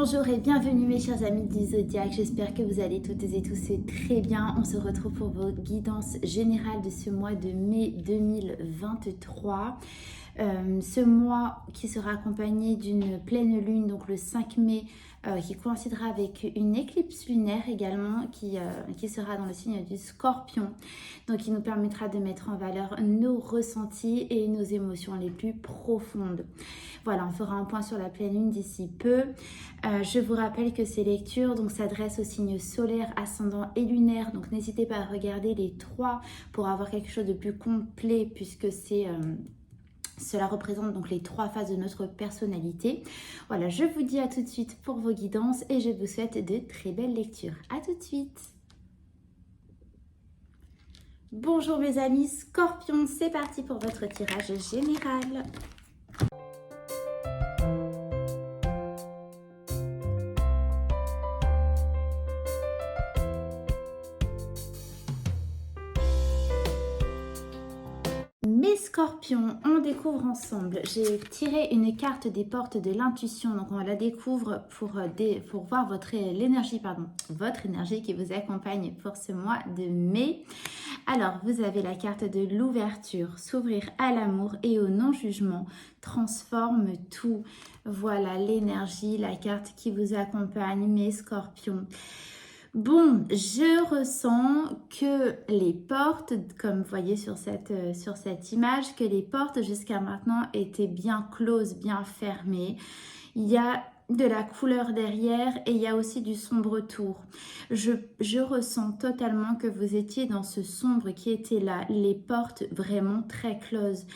Bonjour et bienvenue mes chers amis du Zodiaque, j'espère que vous allez toutes et tous très bien. On se retrouve pour vos guidances générales de ce mois de mai 2023. Ce mois qui sera accompagné d'une pleine lune, donc le 5 mai, qui coïncidera avec une éclipse lunaire également qui sera dans le signe du Scorpion, donc qui nous permettra de mettre en valeur nos ressentis et nos émotions les plus profondes. Voilà, on fera un point sur la pleine lune d'ici peu. Je vous rappelle que ces lectures s'adressent aux signes solaires, ascendant et lunaire, donc n'hésitez pas à regarder les trois pour avoir quelque chose de plus complet puisque cela représente donc les trois phases de notre personnalité. Voilà, je vous dis à tout de suite pour vos guidances et je vous souhaite de très belles lectures. À tout de suite. Bonjour mes amis Scorpions, c'est parti pour votre tirage général. Mes scorpions, on découvre ensemble. J'ai tiré une carte des portes de l'intuition. Donc, on la découvre pour voir votre énergie qui vous accompagne pour ce mois de mai. Alors, vous avez la carte de l'ouverture, s'ouvrir à l'amour et au non-jugement, transforme tout. Voilà l'énergie, la carte qui vous accompagne, mes scorpions. Bon, je ressens que les portes, comme vous voyez sur cette image, que les portes jusqu'à maintenant étaient bien closes, bien fermées. Il y a de la couleur derrière et il y a aussi du sombre tour. Je ressens totalement que vous étiez dans ce sombre qui était là, les portes vraiment très closes.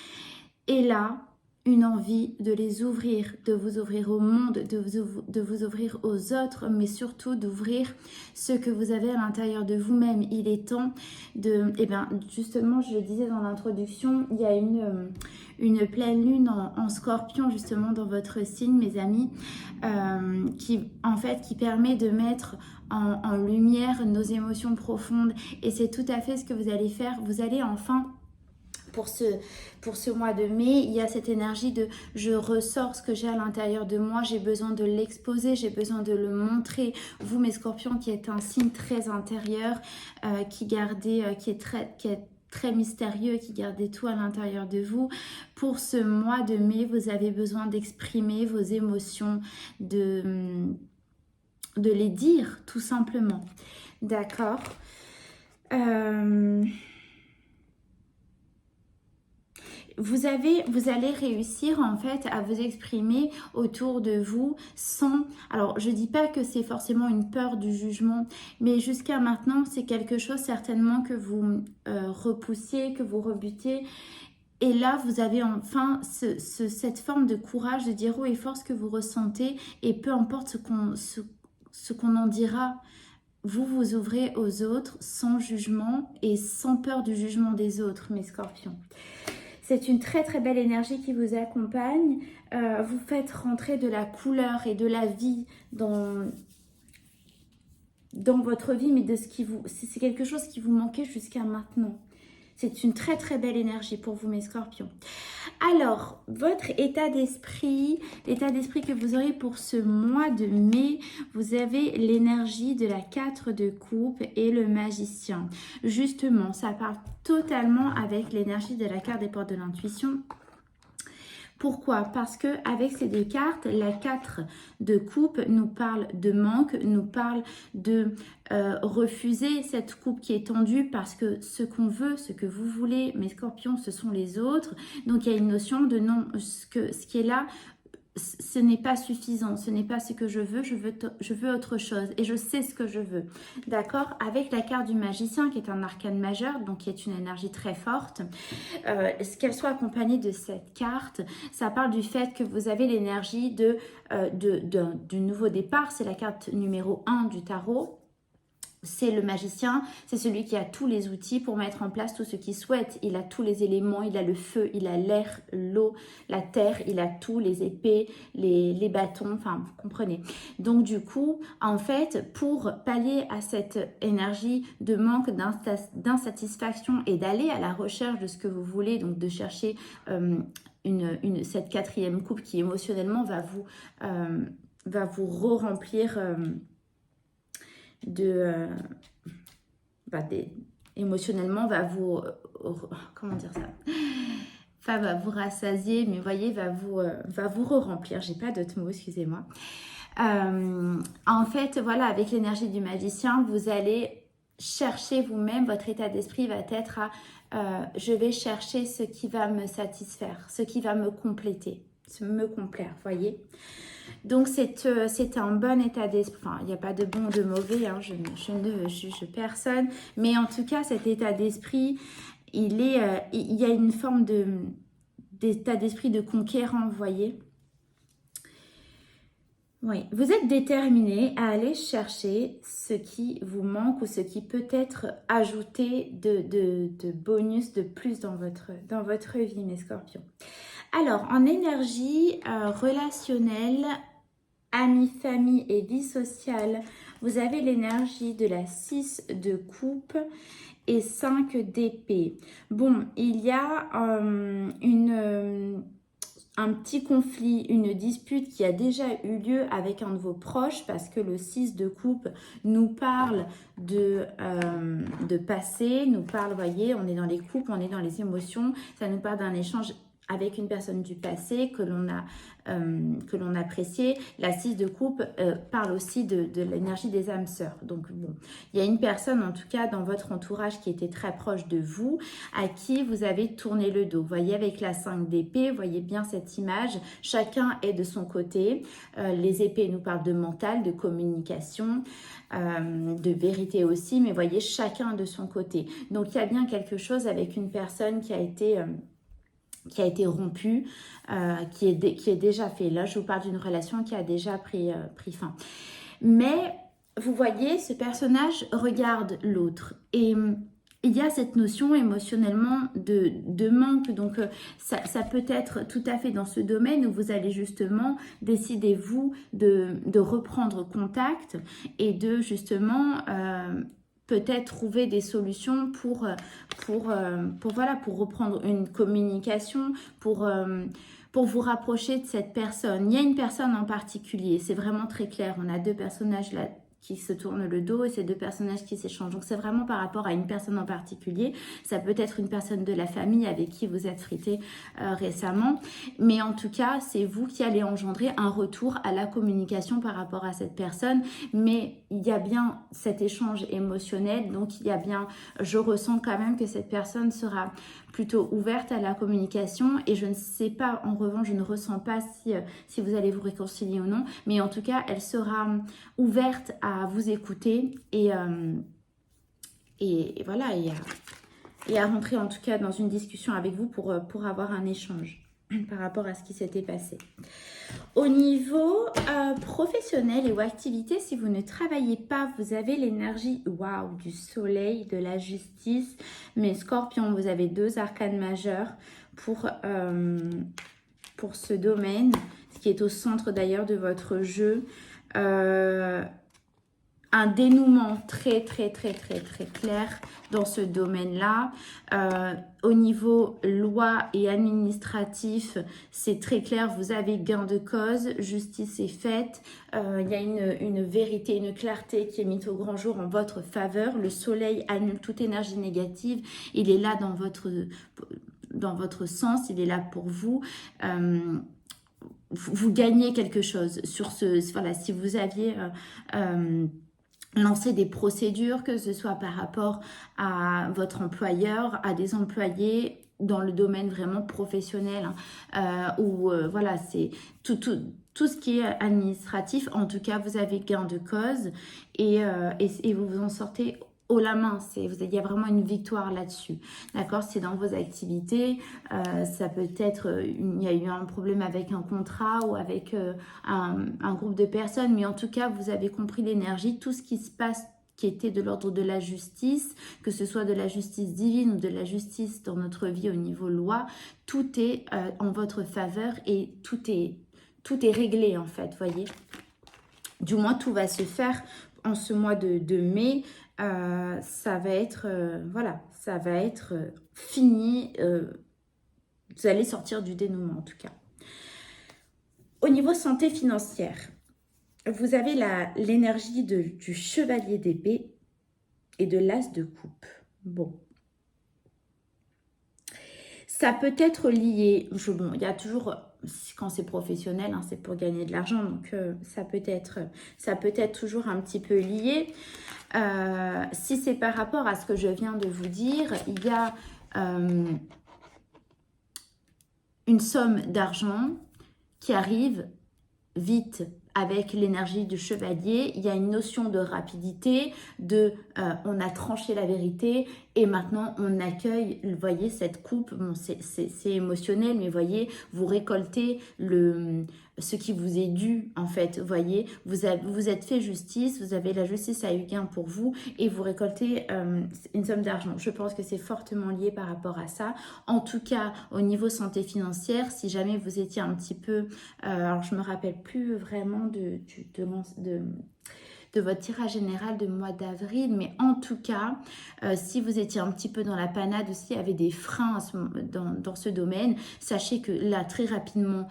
Et là, une envie de les ouvrir, de vous ouvrir au monde, de vous ouvrir aux autres, mais surtout d'ouvrir ce que vous avez à l'intérieur de vous-même. Il est temps de... justement, je le disais dans l'introduction, il y a une pleine lune en Scorpion, justement, dans votre signe, mes amis, qui permet de mettre en lumière nos émotions profondes. Et c'est tout à fait ce que vous allez faire. Vous allez enfin... Pour ce mois de mai, il y a cette énergie de je ressors ce que j'ai à l'intérieur de moi, j'ai besoin de l'exposer, j'ai besoin de le montrer. Vous, mes scorpions, qui êtes un signe très intérieur, qui est très mystérieux, qui gardez tout à l'intérieur de vous. Pour ce mois de mai, vous avez besoin d'exprimer vos émotions, de les dire tout simplement. D'accord. Vous allez réussir en fait à vous exprimer autour de vous sans... Alors, je dis pas que c'est forcément une peur du jugement, mais jusqu'à maintenant, c'est quelque chose certainement que vous repoussiez, que vous rebutiez. Et là, vous avez enfin cette forme de courage de dire haut et fort ce que vous ressentez et peu importe ce qu'on en dira. Vous vous ouvrez aux autres sans jugement et sans peur du jugement des autres, mes scorpions. C'est une très très belle énergie qui vous accompagne. Vous faites rentrer de la couleur et de la vie dans votre vie, mais c'est quelque chose qui vous manquait jusqu'à maintenant. C'est une très très belle énergie pour vous, mes scorpions. Alors, votre état d'esprit, l'état d'esprit que vous aurez pour ce mois de mai, vous avez l'énergie de la 4 de coupe et le magicien. Justement, ça part totalement avec l'énergie de la carte des portes de l'intuition. Pourquoi? Parce que avec ces deux cartes, la 4 de coupe nous parle de manque, nous parle de refuser cette coupe qui est tendue parce que ce qu'on veut, ce que vous voulez, mes scorpions, ce sont les autres. Donc il y a une notion de non, ce qui est là, ce n'est pas suffisant, ce n'est pas ce que je veux autre chose et je sais ce que je veux. D'accord? Avec la carte du magicien qui est un arcane majeur, donc qui est une énergie très forte, qu'elle soit accompagnée de cette carte, ça parle du fait que vous avez l'énergie du nouveau départ, c'est la carte numéro 1 du tarot. C'est le magicien, c'est celui qui a tous les outils pour mettre en place tout ce qu'il souhaite. Il a tous les éléments, il a le feu, il a l'air, l'eau, la terre, il a tout, les épées, les bâtons, enfin vous comprenez. Donc du coup, en fait, pour pallier à cette énergie de manque, d'insatisfaction et d'aller à la recherche de ce que vous voulez, donc de chercher cette quatrième coupe qui émotionnellement va vous va vous re-remplir émotionnellement, va vous... comment dire ça? Enfin, va vous rassasier, mais voyez, va vous re-remplir. J'ai pas d'autres mots, excusez-moi. En fait, voilà, avec l'énergie du magicien, vous allez chercher vous-même, votre état d'esprit va être à je vais chercher ce qui va me satisfaire, ce qui va me compléter, me complaire, voyez. Donc c'est un bon état d'esprit, enfin il n'y a pas de bon ou de mauvais, hein, je ne juge personne, mais en tout cas cet état d'esprit, il y a une forme d'état d'esprit de conquérant, vous voyez. Oui, vous êtes déterminé à aller chercher ce qui vous manque ou ce qui peut être ajouté de bonus, de plus dans votre vie, mes scorpions. Alors, en énergie relationnelle, amis, famille et vie sociale, vous avez l'énergie de la 6 de coupe et 5 d'épée. Bon, il y a un petit conflit, une dispute qui a déjà eu lieu avec un de vos proches parce que le 6 de coupe nous parle de passé, nous parle, voyez, on est dans les couples, on est dans les émotions, ça nous parle d'un échange avec une personne du passé que l'on appréciait. La 6 de coupe parle aussi de l'énergie des âmes sœurs. Donc bon, il y a une personne en tout cas dans votre entourage qui était très proche de vous, à qui vous avez tourné le dos. Vous voyez avec la 5 d'épée, vous voyez bien cette image, chacun est de son côté. Les épées nous parlent de mental, de communication, de vérité aussi, mais voyez chacun de son côté. Donc il y a bien quelque chose avec une personne qui a été rompue, qui est déjà fait. Là, je vous parle d'une relation qui a déjà pris fin. Mais vous voyez, ce personnage regarde l'autre et il y a cette notion émotionnellement de manque. Donc, ça peut être tout à fait dans ce domaine où vous allez justement décider, vous, de reprendre contact et de justement... peut-être trouver des solutions pour reprendre une communication, pour vous rapprocher de cette personne. Il y a une personne en particulier, c'est vraiment très clair. On a deux personnages là qui se tournent le dos et ces deux personnages qui s'échangent. Donc c'est vraiment par rapport à une personne en particulier. Ça peut être une personne de la famille avec qui vous êtes frité récemment. Mais en tout cas, c'est vous qui allez engendrer un retour à la communication par rapport à cette personne. Mais il y a bien cet échange émotionnel. Donc il y a bien, je ressens quand même que cette personne sera plutôt ouverte à la communication. Et je ne sais pas, en revanche, je ne ressens pas si vous allez vous réconcilier ou non. Mais en tout cas, elle sera ouverte à vous écouter et voilà, et à rentrer en tout cas dans une discussion avec vous pour avoir un échange par rapport à ce qui s'était passé. Au niveau professionnel et ou activité, si vous ne travaillez pas, vous avez l'énergie du soleil, de la justice. Mais Scorpion, vous avez deux arcanes majeures pour ce domaine, ce qui est au centre d'ailleurs de votre jeu. Un dénouement très clair dans ce domaine-là. Au niveau loi et administratif, c'est très clair, vous avez gain de cause, justice est faite, il y a une vérité, une clarté qui est mise au grand jour en votre faveur. Le soleil annule toute énergie négative, il est là dans votre sens, il est là pour vous. Vous gagnez quelque chose sur voilà, si vous aviez lancer des procédures, que ce soit par rapport à votre employeur, à des employés dans le domaine vraiment professionnel, voilà, c'est tout ce qui est administratif. En tout cas, vous avez gain de cause et vous vous en sortez haut la main. Il y a vraiment une victoire là-dessus. D'accord? C'est dans vos activités. Ça peut être, il y a eu un problème avec un contrat ou avec un groupe de personnes. Mais en tout cas, vous avez compris l'énergie. Tout ce qui se passe qui était de l'ordre de la justice, que ce soit de la justice divine ou de la justice dans notre vie au niveau loi, tout est en votre faveur et tout est réglé en fait, voyez. Du moins, tout va se faire en ce mois de mai. Ça va être fini. Vous allez sortir du dénouement en tout cas. Au niveau santé financière, vous avez l'énergie du chevalier d'épée et de l'as de coupe. Bon. Ça peut être lié, bon, il y a toujours, quand c'est professionnel, hein, c'est pour gagner de l'argent, donc ça peut être toujours un petit peu lié. Si c'est par rapport à ce que je viens de vous dire, il y a une somme d'argent qui arrive vite avec l'énergie du chevalier. Il y a une notion de rapidité, on a tranché la vérité et maintenant on accueille, vous voyez, cette coupe. Bon, c'est émotionnel, mais voyez, vous récoltez ce qui vous est dû, en fait. Voyez, vous êtes fait justice, vous avez la justice à eu gain pour vous et vous récoltez une somme d'argent. Je pense que c'est fortement lié par rapport à ça. En tout cas, au niveau santé financière, si jamais vous étiez un petit peu... alors, je me rappelle plus vraiment de votre tirage général de mois d'avril, mais en tout cas, si vous étiez un petit peu dans la panade aussi, il y avait des freins dans ce domaine, sachez que là, très rapidement,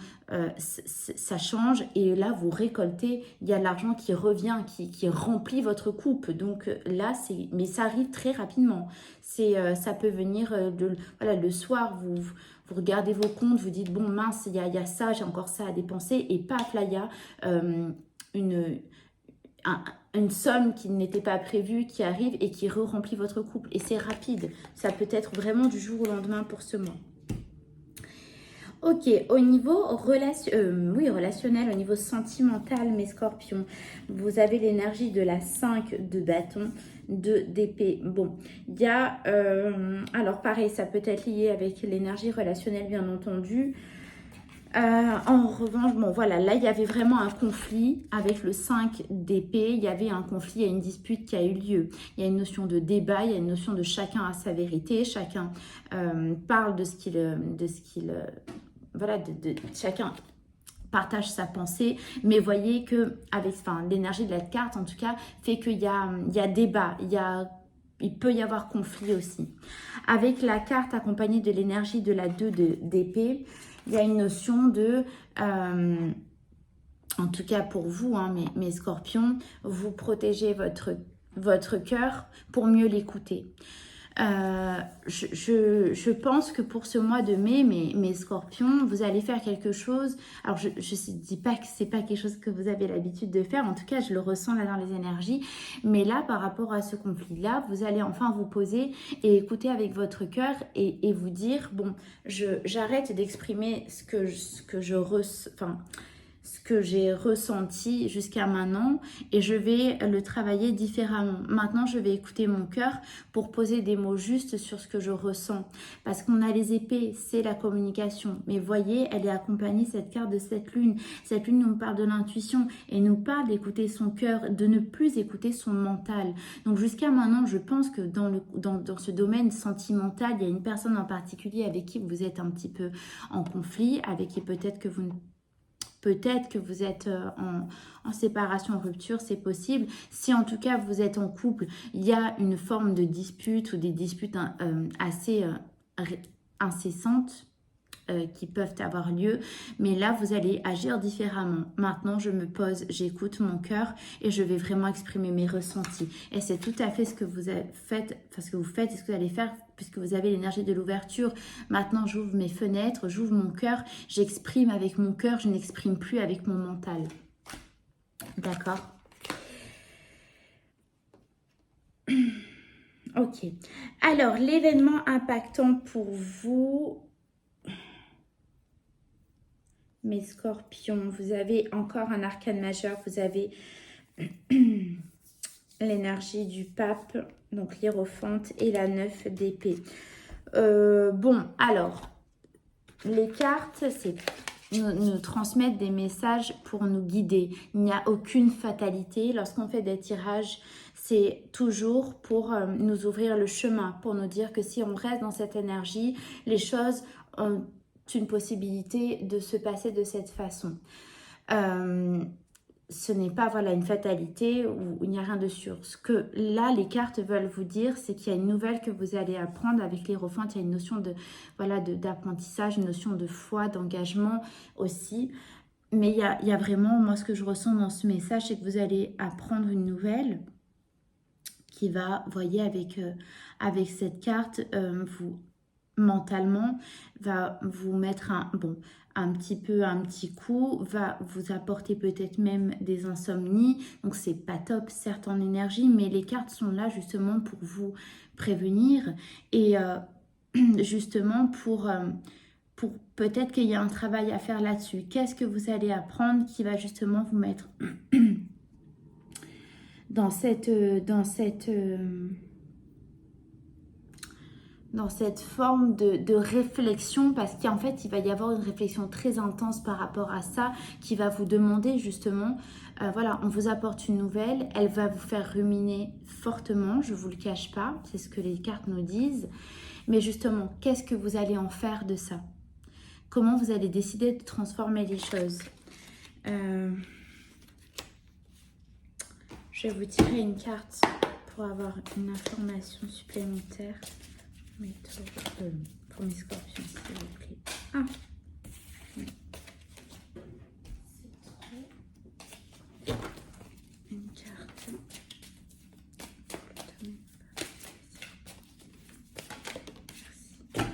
ça change et là, vous récoltez, il y a l'argent qui revient, qui remplit votre coupe. Donc là, mais ça arrive très rapidement. Ça peut venir, voilà, le soir, vous regardez vos comptes, vous dites, bon mince, il y a ça, j'ai encore ça à dépenser, et paf, là, il y a une somme qui n'était pas prévue, qui arrive et qui remplit votre couple. Et c'est rapide, ça peut être vraiment du jour au lendemain pour ce mois. Ok, au niveau relationnel, au niveau sentimental, mes scorpions, vous avez l'énergie de la 5 de bâton, d'épée. Bon, il y a, alors pareil, ça peut être lié avec l'énergie relationnelle, bien entendu. En revanche, bon voilà, là il y avait vraiment un conflit avec le 5 d'épée, il y avait un conflit, il y a une dispute qui a eu lieu. Il y a une notion de débat, il y a une notion de chacun a sa vérité, chacun parle de ce qu'il voilà, chacun partage sa pensée, mais voyez que avec l'énergie de la carte en tout cas fait qu'il y a débat, il peut y avoir conflit aussi. Avec la carte accompagnée de l'énergie de la 2 d'épée, il y a une notion de, en tout cas pour vous, hein, mes scorpions, vous protégez votre cœur pour mieux l'écouter. Je pense que pour ce mois de mai, mes scorpions, vous allez faire quelque chose. Alors, je ne dis pas que c'est pas quelque chose que vous avez l'habitude de faire. En tout cas, je le ressens là dans les énergies. Mais là, par rapport à ce conflit-là, vous allez enfin vous poser et écouter avec votre cœur et vous dire, bon, j'arrête d'exprimer ce que je ressens, ce que j'ai ressenti jusqu'à maintenant et je vais le travailler différemment. Maintenant, je vais écouter mon cœur pour poser des mots justes sur ce que je ressens. Parce qu'on a les épées, c'est la communication. Mais voyez, elle est accompagnée, cette carte, de cette lune. Cette lune nous parle de l'intuition et nous parle d'écouter son cœur, de ne plus écouter son mental. Donc jusqu'à maintenant, je pense que dans ce domaine sentimental, il y a une personne en particulier avec qui vous êtes un petit peu en conflit, avec qui peut-être que vous êtes en séparation, en rupture, c'est possible. Si en tout cas vous êtes en couple, il y a une forme de dispute ou des disputes assez incessantes qui peuvent avoir lieu. Mais là, vous allez agir différemment. Maintenant, je me pose, j'écoute mon cœur et je vais vraiment exprimer mes ressentis. Et c'est tout à fait ce que vous faites, ce que vous faites et ce que vous allez faire puisque vous avez l'énergie de l'ouverture. Maintenant, j'ouvre mes fenêtres, j'ouvre mon cœur, j'exprime avec mon cœur, je n'exprime plus avec mon mental. D'accord? Ok. Alors, l'événement impactant pour vous... Mes scorpions, vous avez encore un arcane majeur, vous avez l'énergie du pape, donc l'hiérophante et la 9 d'épée. Bon, alors, les cartes, nous transmettent des messages pour nous guider. Il n'y a aucune fatalité. Lorsqu'on fait des tirages, c'est toujours pour nous ouvrir le chemin, pour nous dire que si on reste dans cette énergie, les choses ont une possibilité de se passer de cette façon. Ce n'est pas une fatalité où il n'y a rien de sûr. Ce que là, les cartes veulent vous dire, c'est qu'il y a une nouvelle que vous allez apprendre avec l'hiérophante. Il y a une notion d'apprentissage, une notion de foi, d'engagement aussi. Mais il y a vraiment, moi, ce que je ressens dans ce message, c'est que vous allez apprendre une nouvelle qui va, voyez, avec cette carte, vous, mentalement, va vous mettre un petit coup, va vous apporter peut-être même des insomnies. Donc, c'est pas top, certes, en énergie, mais les cartes sont là justement pour vous prévenir et justement pour peut-être qu'il y a un travail à faire là-dessus. Qu'est-ce que vous allez apprendre qui va justement vous mettre dans cette forme de réflexion, parce qu'en fait, il va y avoir une réflexion très intense par rapport à ça, qui va vous demander justement, voilà, on vous apporte une nouvelle, elle va vous faire ruminer fortement, je ne vous le cache pas, c'est ce que les cartes nous disent, mais justement, qu'est-ce que vous allez en faire de ça? Comment vous allez décider de transformer les choses? Je vais vous tirer une carte pour avoir une information supplémentaire. Pour mes scorpions, s'il vous plaît. Ah. C'est trop. Une carte. Merci.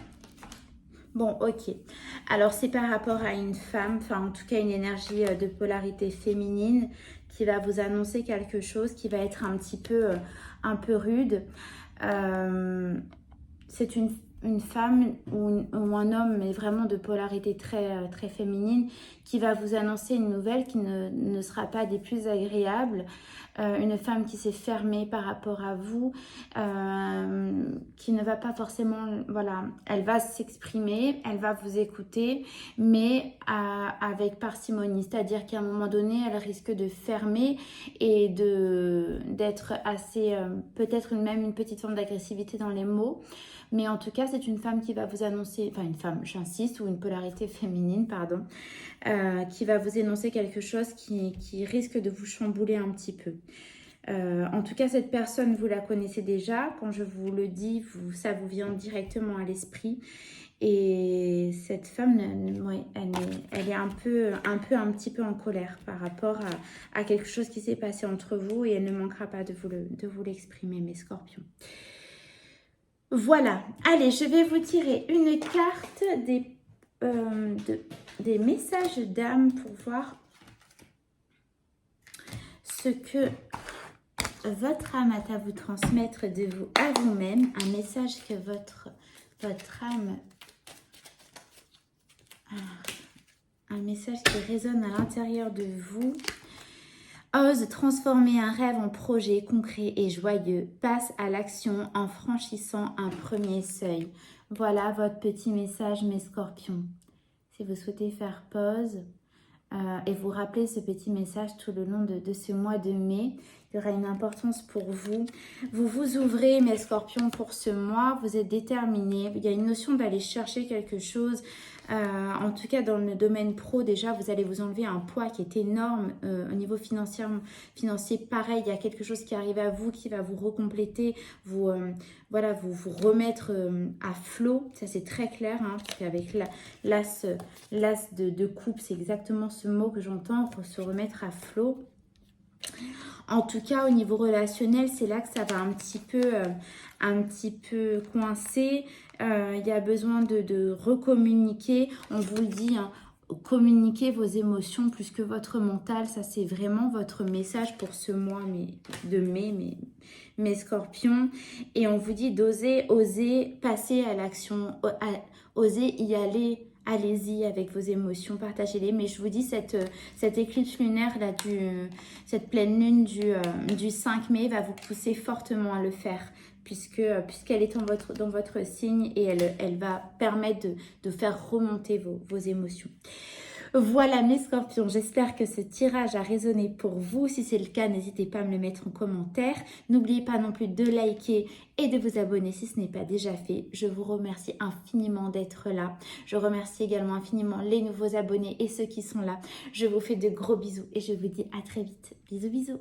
Bon, ok. Alors, c'est par rapport à une femme, enfin, en tout cas, une énergie de polarité féminine qui va vous annoncer quelque chose qui va être un peu rude. C'est une femme ou un homme, mais vraiment de polarité très féminine, qui va vous annoncer une nouvelle qui ne sera pas des plus agréables. Une femme qui s'est fermée par rapport à vous, qui ne va pas forcément, voilà, elle va s'exprimer, elle va vous écouter, mais avec parcimonie, c'est-à-dire qu'à un moment donné, elle risque de fermer et d'être assez, peut-être même une petite forme d'agressivité dans les mots. Mais en tout cas, c'est une femme qui va vous annoncer, enfin une femme, j'insiste, ou une polarité féminine, pardon, qui va vous énoncer quelque chose qui risque de vous chambouler un petit peu. En tout cas, cette personne, vous la connaissez déjà. Quand je vous le dis, ça vous vient directement à l'esprit. Et cette femme, ouais, elle est un petit peu en colère par rapport à quelque chose qui s'est passé entre vous et elle ne manquera pas de vous l'exprimer, mes scorpions. Voilà, allez, je vais vous tirer une carte des messages d'âme pour voir ce que votre âme a à vous transmettre de vous à vous-même, un message que votre âme, un message qui résonne à l'intérieur de vous. Ose transformer un rêve en projet concret et joyeux. Passe à l'action en franchissant un premier seuil. Voilà votre petit message, mes scorpions. Si vous souhaitez faire pause et vous rappeler ce petit message tout le long de ce mois de mai, il y aura une importance pour vous. Vous vous ouvrez, mes scorpions, pour ce mois. Vous êtes déterminés. Il y a une notion d'aller chercher quelque chose. En tout cas, dans le domaine pro, déjà, vous allez vous enlever un poids qui est énorme au niveau financier. Pareil, il y a quelque chose qui arrive à vous, qui va vous recompléter, vous remettre à flot. Ça, c'est très clair, hein, parce qu'avec l'as de coupe, c'est exactement ce mot que j'entends, pour se remettre à flot. En tout cas, au niveau relationnel, c'est là que ça va un petit peu coincer. Il y a besoin de recommuniquer. On vous le dit, hein, communiquer vos émotions plus que votre mental. Ça, c'est vraiment votre message pour ce mois de mai, mes scorpions. Et on vous dit oser passer à l'action, oser y aller. Allez-y avec vos émotions, partagez-les. Mais je vous dis, cette éclipse lunaire, là, cette pleine lune du 5 mai va vous pousser fortement à le faire. Puisqu'elle est dans votre signe et elle va permettre de faire remonter vos émotions. Voilà mes scorpions, j'espère que ce tirage a résonné pour vous. Si c'est le cas, n'hésitez pas à me le mettre en commentaire. N'oubliez pas non plus de liker et de vous abonner si ce n'est pas déjà fait. Je vous remercie infiniment d'être là. Je remercie également infiniment les nouveaux abonnés et ceux qui sont là. Je vous fais de gros bisous et je vous dis à très vite. Bisous bisous.